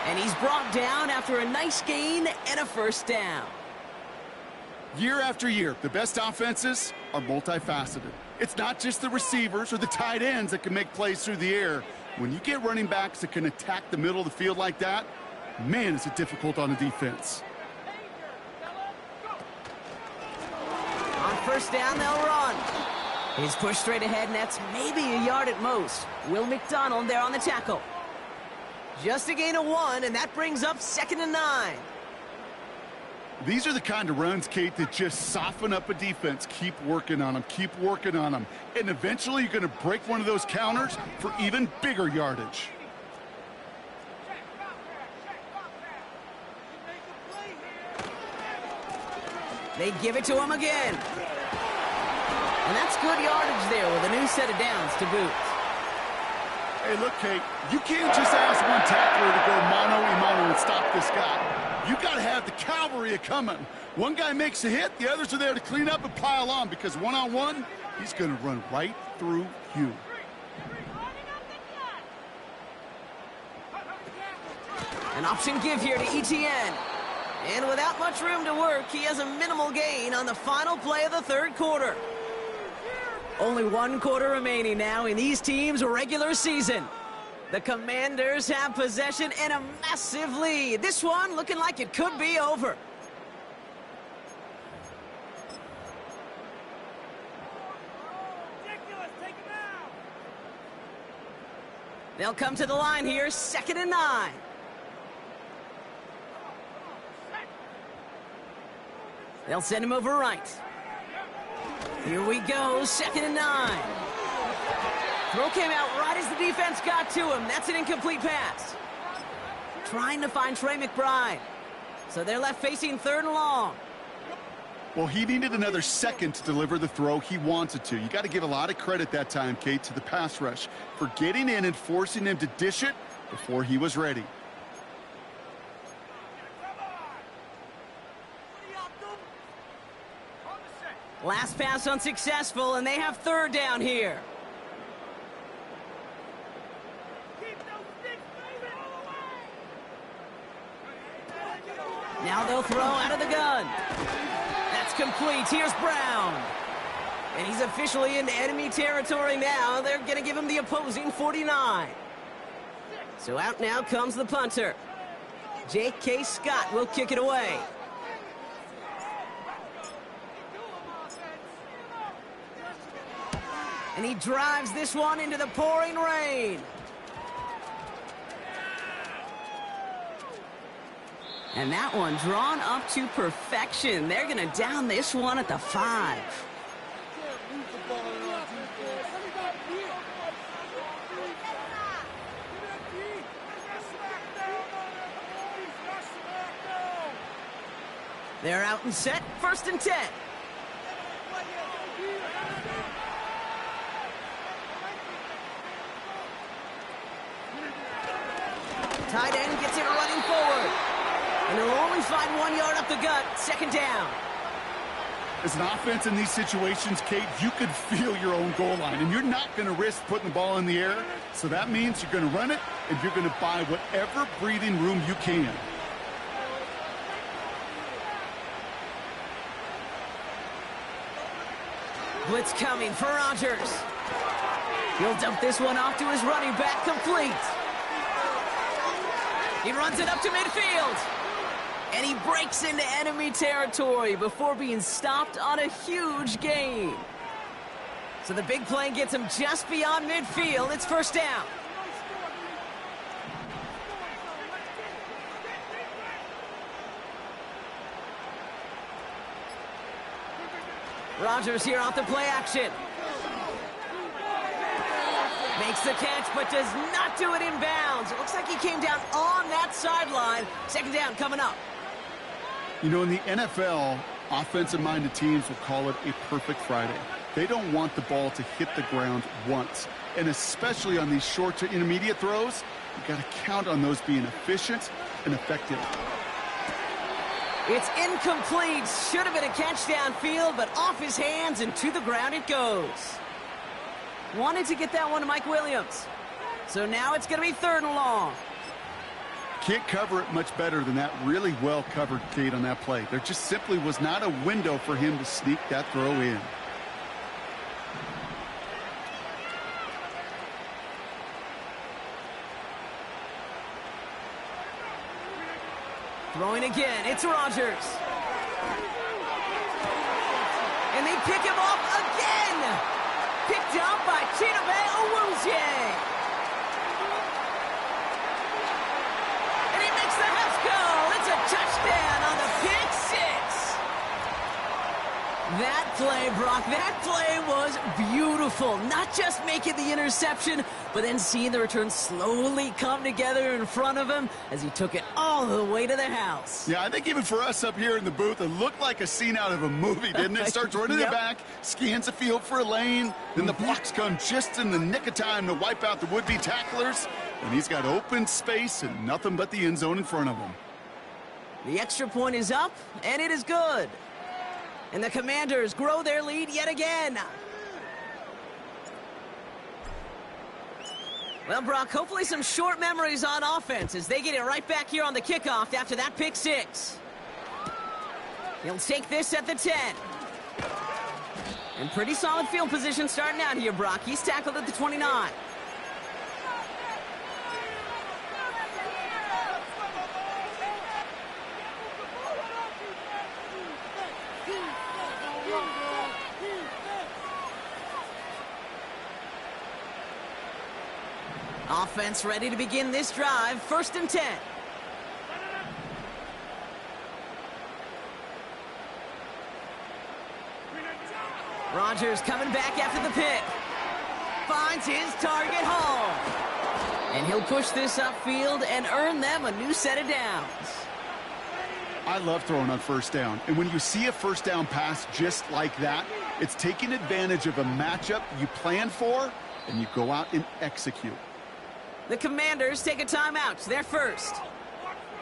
And he's brought down after a nice gain and a first down. Year after year, the best offenses are multifaceted. It's not just the receivers or the tight ends that can make plays through the air. When you get running backs that can attack the middle of the field like that, man, is it difficult on a defense. On first down, they'll run. He's pushed straight ahead, and that's maybe a yard at most. Will McDonald there on the tackle. Just a gain of 1, and that brings up 2nd and 9. These are the kind of runs, Kate, that just soften up a defense. Keep working on them. Keep working on them. And eventually you're going to break one of those counters for even bigger yardage. They give it to him again. And that's good yardage there with a new set of downs to boot. Hey, look, Kate, you can't just ask one tackler to go mano-a-mano and stop this guy. You got to have the cavalry coming. One guy makes a hit, the others are there to clean up and pile on, because one-on-one, he's going to run right through you. An option give here to Etienne. And without much room to work, he has a minimal gain on the final play of the 3rd quarter. Only 1 quarter remaining now in these teams' regular season. The Commanders have possession and a massive lead. This one looking like it could be over. They'll come to the line here, 2nd and 9. They'll send him over right. Here we go, 2nd and 9. Throw came out right as the defense got to him. That's an incomplete pass. Trying to find Trey McBride. So they're left facing 3rd and long. Well, he needed another second to deliver the throw he wanted to. You got to give a lot of credit that time, Kate, to the pass rush for getting in and forcing him to dish it before he was ready. Last pass unsuccessful, and they have 3rd down here. Now they'll throw out of the gun. That's complete. Here's Brown. And he's officially in enemy territory now. They're going to give him the opposing 49. So out now comes the punter. J.K. Scott will kick it away. And he drives this one into the pouring rain. And that one drawn up to perfection. They're going to down this one at the 5. They're out and set, 1st and 10. Tight end gets it running forward. And they'll only find 1 yard up the gut, 2nd down. As an offense in these situations, Kate, you could feel your own goal line, and you're not going to risk putting the ball in the air. So that means you're going to run it, and you're going to buy whatever breathing room you can. Blitz coming for Rodgers. He'll dump this one off to his running back, complete. He runs it up to midfield. And he breaks into enemy territory before being stopped on a huge gain. So the big play gets him just beyond midfield. It's 1st down. Rodgers here off the play action. Makes the catch, but does not do it in bounds. It looks like he came down on that sideline. 2nd down coming up. You know, in the NFL, offensive-minded teams will call it a perfect Friday. They don't want the ball to hit the ground once. And especially on these short to intermediate throws, you've got to count on those being efficient and effective. It's incomplete. Should have been a catch downfield, but off his hands and to the ground it goes. Wanted to get that one to Mike Williams. So now it's going to be 3rd and long. Can't cover it much better than that. Really well covered, Kate, on that play. There just simply was not a window for him to sneak that throw in. Throwing again, it's Rodgers. And they pick him off again. Picked up by Chidobe Awuzie. And he makes the Huffs go. It's a touchdown on the pick 6. That play, Brock, that play was beautiful. Not just making the interception, but then seeing the return slowly come together in front of him as he took it all the way to the house. Yeah, I think even for us up here in the booth, it looked like a scene out of a movie, didn't it? Starts running it back, scans the field for a lane, then the blocks come just in the nick of time to wipe out the would-be tacklers, and he's got open space and nothing but the end zone in front of him. The extra point is up, and it is good. And the Commanders grow their lead yet again. Well, Brock, hopefully some short memories on offense as they get it right back here on the kickoff after that pick 6. He'll take this at the 10. And pretty solid field position starting out here, Brock. He's tackled at the 29. Offense ready to begin this drive. 1st and 10. Rodgers coming back after the pick. Finds his target home. And he'll push this upfield and earn them a new set of downs. I love throwing on 1st down. And when you see a 1st down pass just like that, it's taking advantage of a matchup you plan for, and you go out and execute. The Commanders take a timeout. They're first.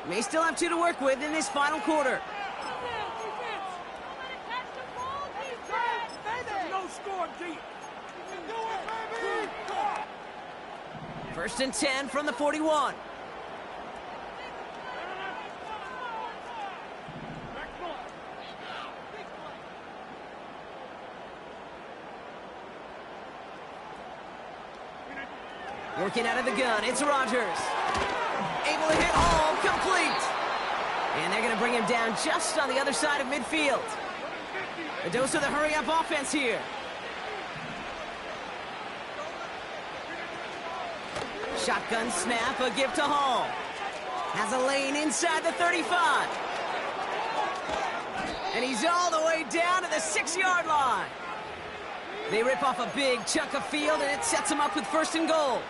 May still have 2 to work with in this final quarter. First and 10 from the 41. Working out of the gun, it's Rodgers. Able to hit home, complete. And they're going to bring him down just on the other side of midfield. A dose of the hurry-up offense here. Shotgun snap, a give to Hall. Has a lane inside the 35. And he's all the way down to the 6-yard line. They rip off a big chunk of field, and it sets him up with 1st and goal.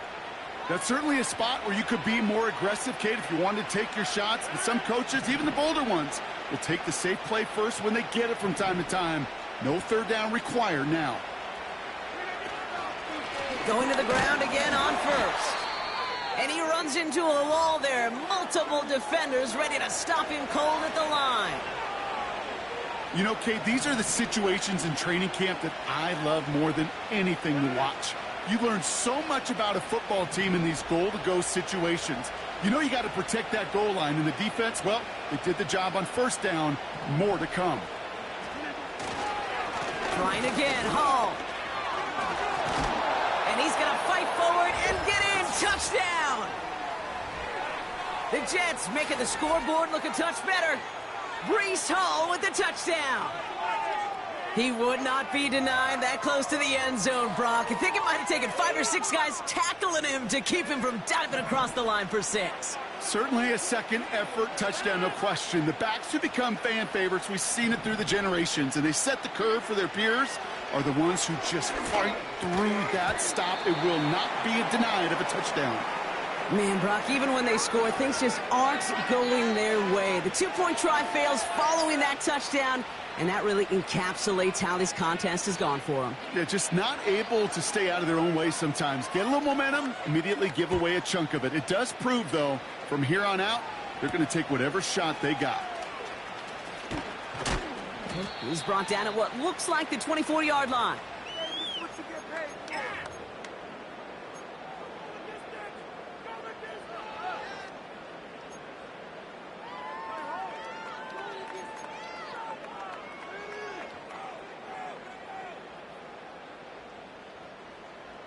That's certainly a spot where you could be more aggressive, Kate, if you wanted to take your shots. But some coaches, even the bolder ones, will take the safe play first when they get it from time to time. No third down required now. Going to the ground again on first. And he runs into a wall there. Multiple defenders ready to stop him cold at the line. You know, Kate, these are the situations in training camp that I love more than anything to watch. You learn so much about a football team in these goal-to-go situations. You know you got to protect that goal line. And the defense, well, they did the job on first down. More to come. Trying again, Hall. And he's going to fight forward and get in. Touchdown! The Jets making the scoreboard look a touch better. Breece Hall with the touchdown. He would not be denied that close to the end zone, Brock. I think it might have taken 5 or 6 guys tackling him to keep him from diving across the line for 6. Certainly a second effort touchdown, no question. The backs who become fan favorites, we've seen it through the generations, and they set the curve for their peers, are the ones who just fight through that stop. It will not be denied of a touchdown. Man, Brock, even when they score, things just aren't going their way. The two-point try fails following that touchdown, and that really encapsulates how this contest has gone for them. Yeah, just not able to stay out of their own way sometimes. Get a little momentum, immediately give away a chunk of it. It does prove, though, from here on out, they're going to take whatever shot they got. He's brought down at what looks like the 24-yard line.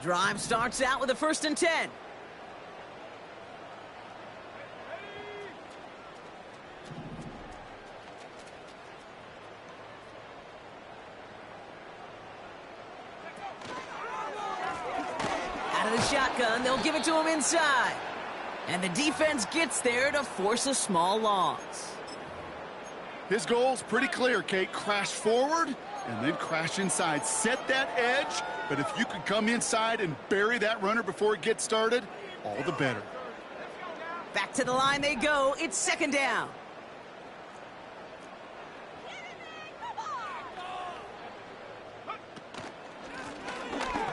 Drive starts out with a 1st and 10. Out of the shotgun, they'll give it to him inside. And the defense gets there to force a small loss. His goal's pretty clear, Kate. Crash forward and then crash inside. Set that edge, but if you can come inside and bury that runner before it gets started, all the better. Back to the line they go. It's 2nd down.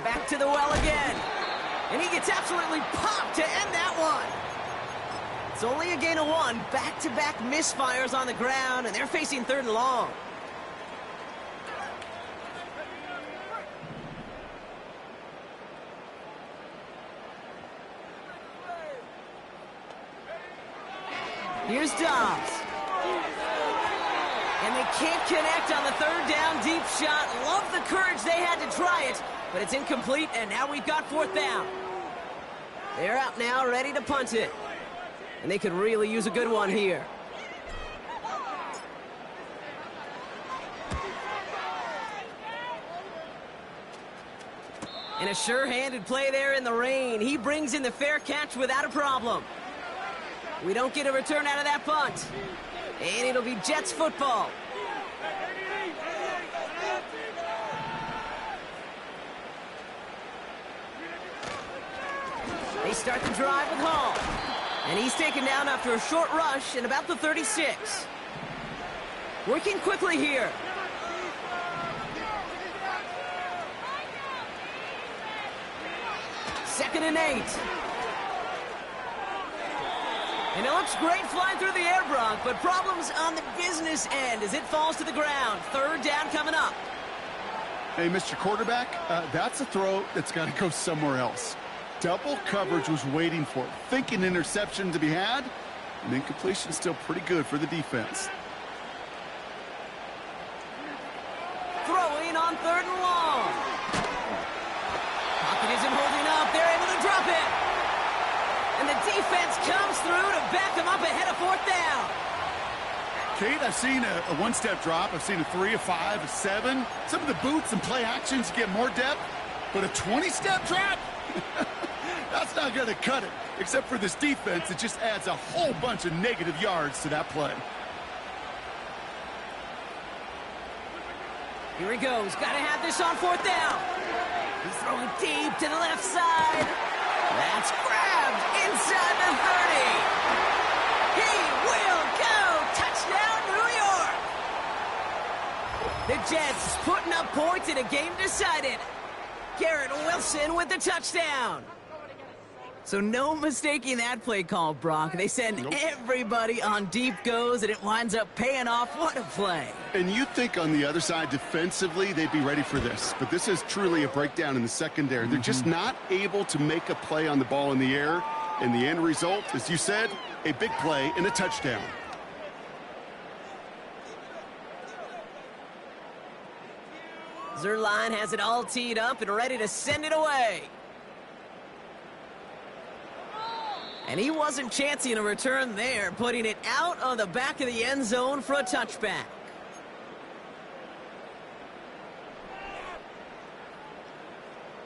Back to the well again. And he gets absolutely popped to end that one. It's only a gain of 1. Back-to-back misfires on the ground, and they're facing 3rd and long. Here's Dobbs. And they can't connect on the 3rd down deep shot. Love the courage they had to try it, but it's incomplete, and now we've got 4th down. They're out now, ready to punt it. And they could really use a good one here. And a sure-handed play there in the rain. He brings in the fair catch without a problem. We don't get a return out of that punt. And it'll be Jets football. They start the drive with Hall. And he's taken down after a short rush at about the 36. Working quickly here. Second and 8. And it looks great flying through the air, Brock, but problems on the business end as it falls to the ground. 3rd down coming up. Hey, Mr. Quarterback, that's a throw that's got to go somewhere else. Double coverage was waiting for it. Thinking interception to be had, and incompletion still pretty good for the defense. Throwing on 3rd and long. Pocket isn't holding up. They're able to drop it. And the defense comes through to back them up ahead of 4th down. Kate, I've seen a one-step drop. I've seen a 3, a 5, a 7. Some of the boots and play actions get more depth, but a 20-step drop? That's not going to cut it. Except for this defense, it just adds a whole bunch of negative yards to that play. Here he goes. Got to have this on 4th down. He's throwing deep to the left side. That's grabbed. Jets putting up points in a game decided. Garrett Wilson with the touchdown. So no mistaking that play call, Brock. They send everybody on deep goes, and it winds up paying off. What a play. And you think on the other side defensively they'd be ready for this. But this is truly a breakdown in the secondary. They're just not able to make a play on the ball in the air. And the end result, as you said, a big play and a touchdown. Zerline has it all teed up and ready to send it away. And he wasn't chancing a return there, putting it out on the back of the end zone for a touchback.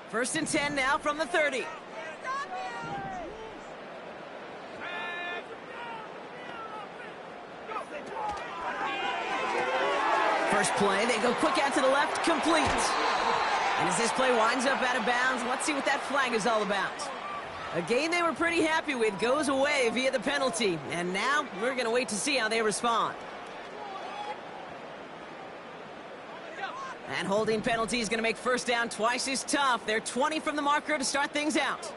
First and 10 now from the 30. First play, they go quick out to the left, complete. And as this play winds up out of bounds, let's see what that flag is all about. A game they were pretty happy with goes away via the penalty. And now we're going to wait to see how they respond. And holding penalty is going to make first down twice as tough. They're 20 from the marker to start things out.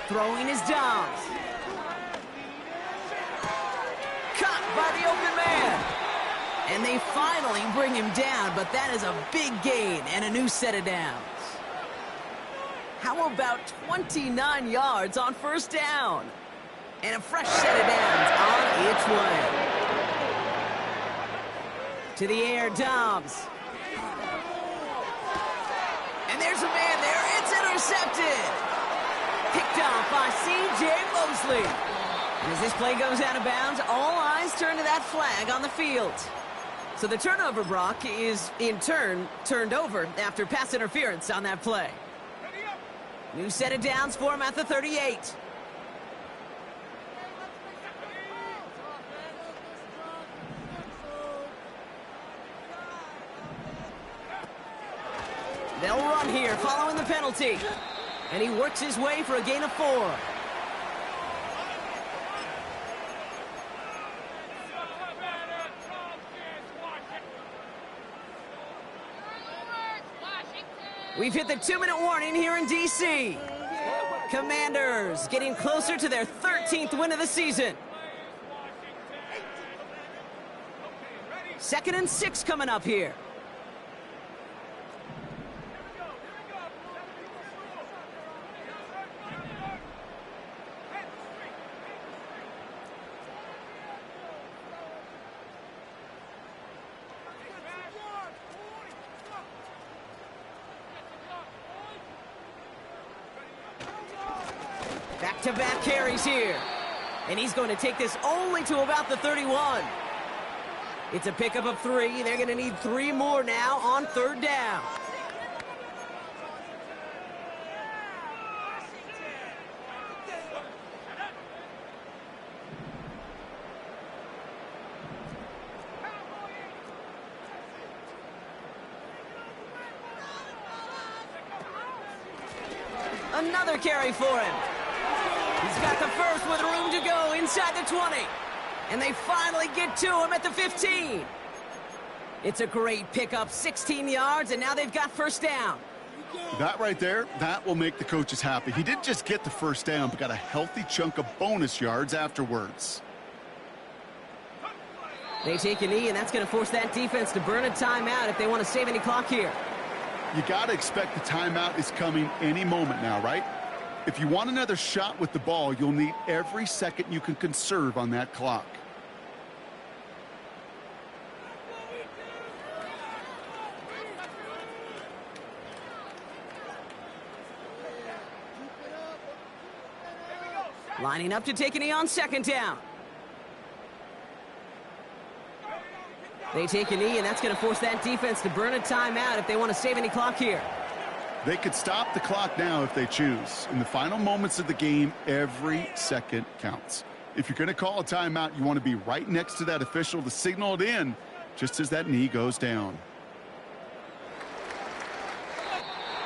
Throwing his Dobbs. Cut by the open man. And they finally bring him down, but that is a big gain and a new set of downs. How about 29 yards on first down? And a fresh set of downs on its way. To the air, Dobbs. And there's a man there. It's intercepted. Picked off by C.J. Mosley. And as this play goes out of bounds, all eyes turn to that flag on the field. So the turnover, Brock, is in turn turned over after pass interference on that play. New set of downs for him at the 38. They'll run here following the penalty. And he works his way for a gain of 4. We've hit the 2-minute warning here in D.C. Commanders getting closer to their 13th win of the season. 2nd and 6 coming up here. Back-to-back carries here. And he's going to take this only to about the 31. It's a pickup of 3. They're going to need 3 more now on third down. Another carry for him. He's got the first with room to go inside the 20. And they finally get to him at the 15. It's a great pickup, 16 yards, and now they've got first down. That right there, that will make the coaches happy. He didn't just get the first down, but got a healthy chunk of bonus yards afterwards. They take a knee, and that's going to force that defense to burn a timeout if they want to save any clock here. You got to expect the timeout is coming any moment now, right? If you want another shot with the ball, you'll need every second you can conserve on that clock. Lining up to take a knee on second down. They take a knee, and that's going to force that defense to burn a timeout if they want to save any clock here. They could stop the clock now if they choose. In the final moments of the game, every second counts. If you're going to call a timeout, you want to be right next to that official to signal it in just as that knee goes down.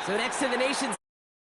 So next to the nation's